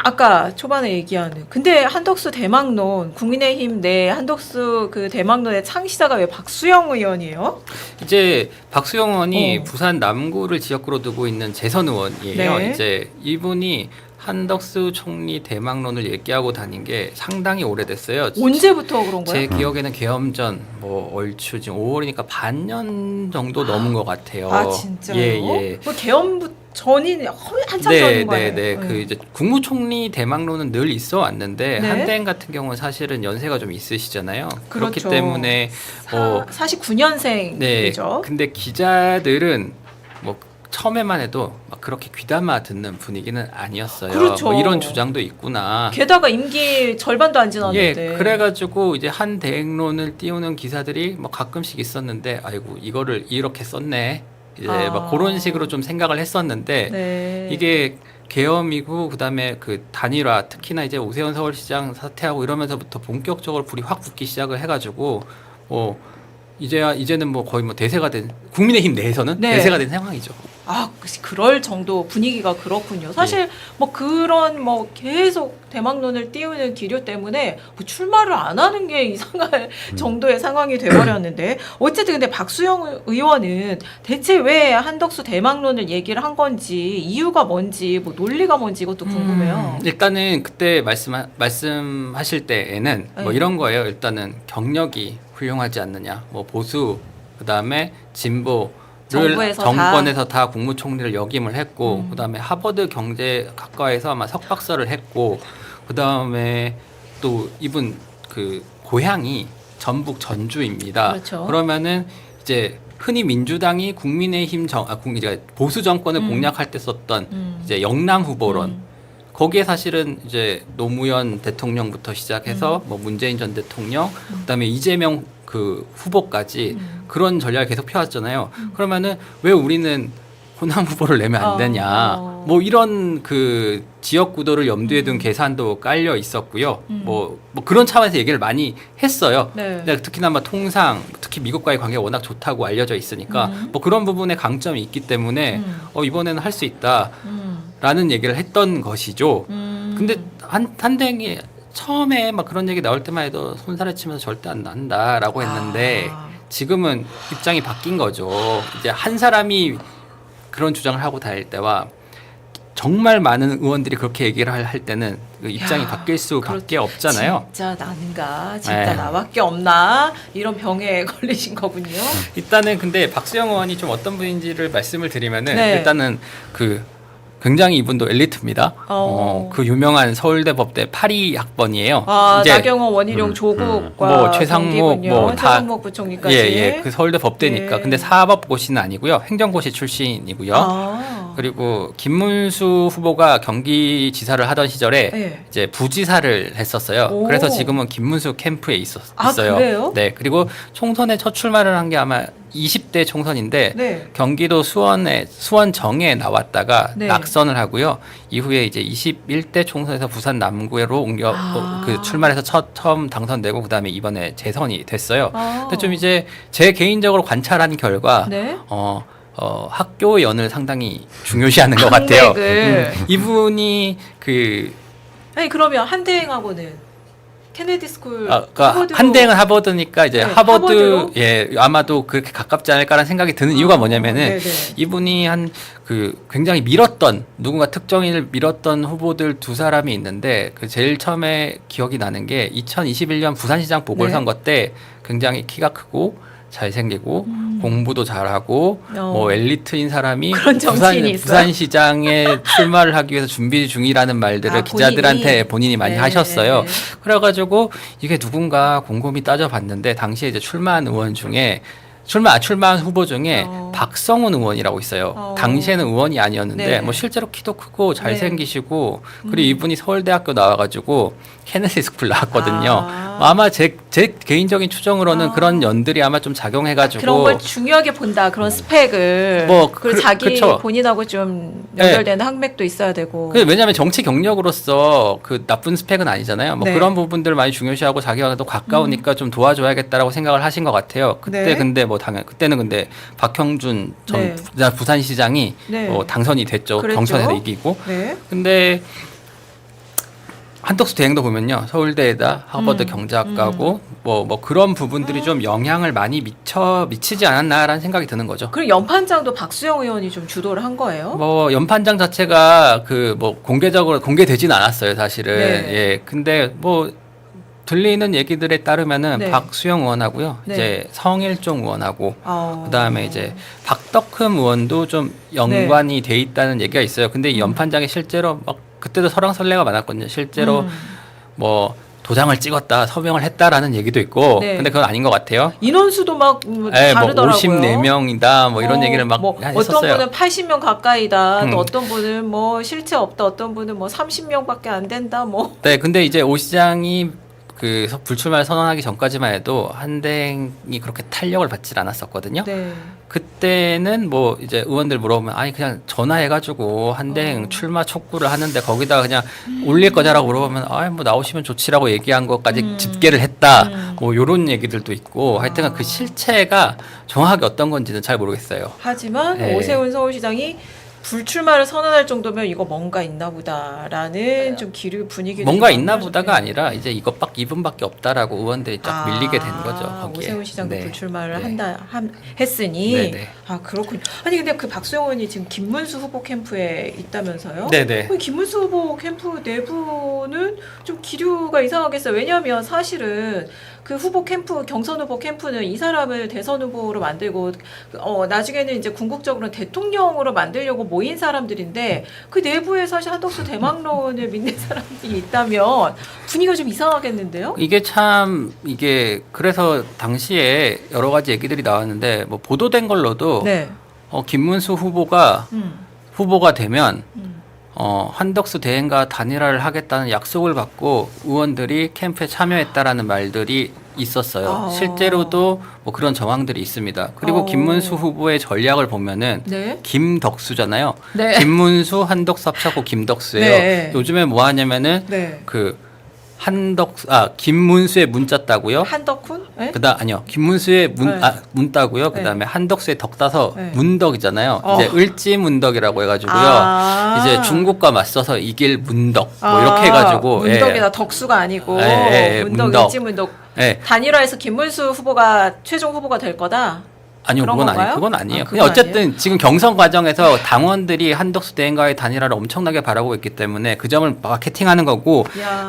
아까 초반에 얘기하는 근데 한덕수 대망론 국민의힘 내 한덕수 그 대망론의 창시자가 왜 박수영 의원이에요? 이제 박수영 의원이 부산 남구를 지역구로 두고 있는 재선 의원이에요. 네. 이제 이분이 한덕수 총리 대망론을 얘기하고 다닌 게 상당히 오래됐어요. 언제부터 그런 거예요? 제 기억에는 계엄전 뭐 얼추 지금 5월이니까 반년 정도 넘은 것 같아요. 아 진짜요? 예. 그 계엄부 전인 한참 네, 전인 거예요. 네. 그 이제 국무총리 대망론은 늘 있어 왔는데 네. 한대행 같은 경우는 사실은 연세가 좀 있으시잖아요. 그렇기 그렇죠. 때문에 49년생이죠. 네. 근데 기자들은 뭐 처음에만 해도 막 그렇게 귀담아 듣는 분위기는 아니었어요. 그렇죠. 뭐 이런 주장도 있구나. 게다가 임기 절반도 안 지났는데. 예, 그래가지고 이제 한 대행론을 띄우는 기사들이 뭐 가끔씩 있었는데, 아이고 이거를 이렇게 썼네. 이제 막 그런 식으로 좀 생각을 했었는데, 네. 이게 계엄이고 그다음에 그 단일화, 특히나 이제 오세훈 서울시장 사퇴하고 이러면서부터 본격적으로 불이 확 붙기 시작을 해가지고, 이제는 뭐 거의 뭐 대세가 된 국민의힘 내에서는 네. 대세가 된 상황이죠. 그럴 정도 분위기가 그렇군요. 사실 뭐 그런 뭐 계속 대망론을 띄우는 기류 때문에 뭐 출마를 안 하는 게 이상할 정도의 상황이 돼버렸는데 어쨌든 근데 박수영 의원은 대체 왜 한덕수 대망론을 얘기를 한 건지 이유가 뭔지 뭐 논리가 뭔지 이것도 궁금해요. 일단은 그때 말씀하실 때에는 뭐 네. 이런 거예요. 일단은 경력이 훌륭하지 않느냐, 뭐 보수 그다음에 진보 정권에서 다 국무총리를 역임을 했고, 그다음에 하버드 경제학과에서 아마 석박사를 했고, 그다음에 또 이분 그 고향이 전북 전주입니다. 그렇죠. 그러면은 이제 흔히 민주당이 국민의힘 보수 정권을 공략할 때 썼던 이제 영남 후보론. 거기에 사실은 이제 노무현 대통령부터 시작해서 뭐 문재인 전 대통령, 그다음에 이재명 그 후보까지 그런 전략을 계속 펴왔잖아요. 그러면은 왜 우리는 호남 후보를 내면 안 되냐? 뭐 이런 그 지역 구도를 염두에 둔 계산도 깔려 있었고요. 뭐 그런 차원에서 얘기를 많이 했어요. 네. 근데 특히나 뭐 통상, 특히 미국과의 관계가 워낙 좋다고 알려져 있으니까 뭐 그런 부분에 강점이 있기 때문에 이번에는 할 수 있다라는 얘기를 했던 것이죠. 근데 한대행이 처음에 막 그런 얘기 나올 때만 해도 손살에 치면서 절대 안 난다라고 했는데 지금은 입장이 바뀐 거죠. 이제 한 사람이 그런 주장을 하고 다닐 때와 정말 많은 의원들이 그렇게 얘기를 할 때는 그 입장이 바뀔 수밖에 없잖아요. 진짜 난가? 진짜 네. 나밖에 없나? 이런 병에 걸리신 거군요. 일단은 근데 박수영 의원이 좀 어떤 분인지를 말씀을 드리면은 네. 일단은 그 굉장히 이분도 엘리트입니다. 그 유명한 서울대 법대 82 학번이에요. 나경원, 원희룡, 조국과 뭐 최상목 뭐 다 최상목 부총리까지. 예. 그 서울대 법대니까. 근데 사법고시는 아니고요. 행정고시 출신이고요. 그리고 김문수 후보가 경기지사를 하던 시절에 이제 부지사를 했었어요. 그래서 지금은 김문수 캠프에 있어요. 그래요? 네. 그리고 총선에 첫 출마를 한 게 아마 20대 총선인데 경기도 수원정에 나왔다가 낙선을 하고요. 이후에 이제 21대 총선에서 부산 남구로 그 출마해서 처음 당선되고 그다음에 이번에 재선이 됐어요. 근데 좀 이제 제 개인적으로 관찰한 결과 학교연을 상당히 중요시하는 것 같아요. 이분이 아니 그러면 한대행하고는 케네디 스쿨 한대행은 하버드니까 이제 하버드 아마도 그렇게 가깝지 않을까라는 생각이 드는 이유가 뭐냐면은 이분이 굉장히 누군가 특정인을 밀었던 후보들 두 사람이 있는데 그 제일 처음에 기억이 나는 게 2021년 부산시장 보궐선거 때 굉장히 키가 크고 잘생기고 공부도 잘하고 뭐 엘리트인 사람이 부산시장에 출마를 하기 위해서 준비 중이라는 말들을 기자들한테 본인이 많이 하셨어요. 그래가지고 이게 누군가 곰곰이 따져봤는데 당시에 이제 출마한 후보 중에 박성훈 의원이라고 있어요. 당시에는 의원이 아니었는데 뭐 실제로 키도 크고 잘생기시고 그리고 이분이 서울대학교 나와가지고 케네디 스쿨 나왔거든요. 아마 제 개인적인 추정으로는 그런 연들이 아마 좀 작용해가지고 그런 걸 중요하게 본다. 그런 스펙을 그리고 자기 본인하고 좀 연결되는 학맥도 있어야 되고. 왜냐하면 정치 경력으로서 그 나쁜 스펙은 아니잖아요. 뭐 그런 부분들을 많이 중요시하고 자기와 또 가까우니까 좀 도와줘야겠다라고 생각을 하신 것 같아요. 그때는 근데 박형준 전 부산시장이 당선이 됐죠. 경선에서 이기고. 근데 한덕수 대행도 보면요. 서울대에다 하버드 경제학과고 뭐 그런 부분들이 좀 영향을 많이 미치지 않았나라는 생각이 드는 거죠. 그리고 연판장도 박수영 의원이 좀 주도를 한 거예요? 뭐 연판장 자체가 그 뭐 공개적으로 공개되진 않았어요, 사실은. 네. 예. 근데 뭐 들리는 얘기들에 따르면은 네. 박수영 의원하고요. 네. 이제 성일종 의원하고 어. 그다음에 이제 박덕흠 의원도 좀 연관이 돼 있다는 얘기가 있어요. 근데 이 연판장에 실제로 막 그때도 설왕설래가 많았거든요. 실제로 뭐 도장을 찍었다, 서명을 했다라는 얘기도 있고. 네. 근데 그건 아닌 것 같아요. 인원수도 막 예, 뭐 다르더라고요. 54명이다, 뭐 이런 얘기를 막 뭐 했었어요. 어떤 분은 80명 가까이다. 또 음. 어떤 분은 뭐 실체 없다. 어떤 분은 뭐 30명밖에 안 된다. 뭐. 네, 근데 이제 오 시장이 그 불출마를 선언하기 전까지만 해도 한댕이 그렇게 탄력을 받질 않았었거든요. 네. 그때는 뭐 이제 의원들 물어보면 아니 그냥 전화해가지고 한댕 출마 촉구를 하는데 거기다가 그냥 올릴 거냐라고 물어보면 아 뭐 나오시면 좋지라고 얘기한 것까지 집계를 했다. 뭐 요런 얘기들도 있고 하여튼 그 실체가 정확하게 어떤 건지는 잘 모르겠어요. 하지만 네. 오세훈 서울시장이 불출마를 선언할 정도면 이거 뭔가 있나 보다라는 좀 기류 분위기를 뭔가 좀 있나 만들어서- 보다가 아니라 이제 이것밖에 없다라고 의원들이 쫙 밀리게 된 거죠. 거기에. 오세훈 시장도 네. 불출마를 네. 했으니 네네. 아 그렇군요. 아니 근데 그 박수영 의원이 지금 김문수 후보 캠프에 있다면서요? 네네. 그럼 김문수 후보 캠프 내부는 좀 기류가 이상하겠어요. 왜냐하면 사실은 그 후보 캠프 경선 후보 캠프는 이 사람을 대선 후보로 만들고 나중에는 이제 궁극적으로는 대통령으로 만들려고 모인 사람들인데 그 내부에 사실 한덕수 대망론을 믿는 사람이 있다면 분위기가 좀 이상하겠는데요? 이게 그래서 당시에 여러 가지 얘기들이 나왔는데 뭐 보도된 걸로도 네. 김문수 후보가 후보가 되면 음. 한덕수 대행과 단일화를 하겠다는 약속을 받고 의원들이 캠프에 참여했다라는 말들이 있었어요. 아. 실제로도 뭐 그런 정황들이 있습니다. 그리고 김문수 후보의 전략을 보면은 네. 김덕수잖아요. 네. 김문수, 한덕수 합쳐고 김덕수예요. 네. 요즘에 뭐 하냐면은 네. 김문수의 문자 따고요. 한덕훈? 네? 아니요. 김문수의 네. 문 따고요. 네. 그다음에 한덕수의 덕 따서 네. 문덕이잖아요. 어. 이제 을지문덕이라고 해가지고요. 아. 이제 중국과 맞서서 이길 문덕 뭐 이렇게 해가지고 문덕이나 덕수가 아니고 문덕, 문덕. 일지문덕 예. 단일화해서 김문수 후보가 최종 후보가 될 거다. 아니요, 그런 건가요? 그건 아니에요. 아, 그냥 그건 어쨌든 지금 경선 과정에서 당원들이 한덕수 대행과의 단일화를 엄청나게 바라고 있기 때문에 그 점을 마케팅하는 거고 야.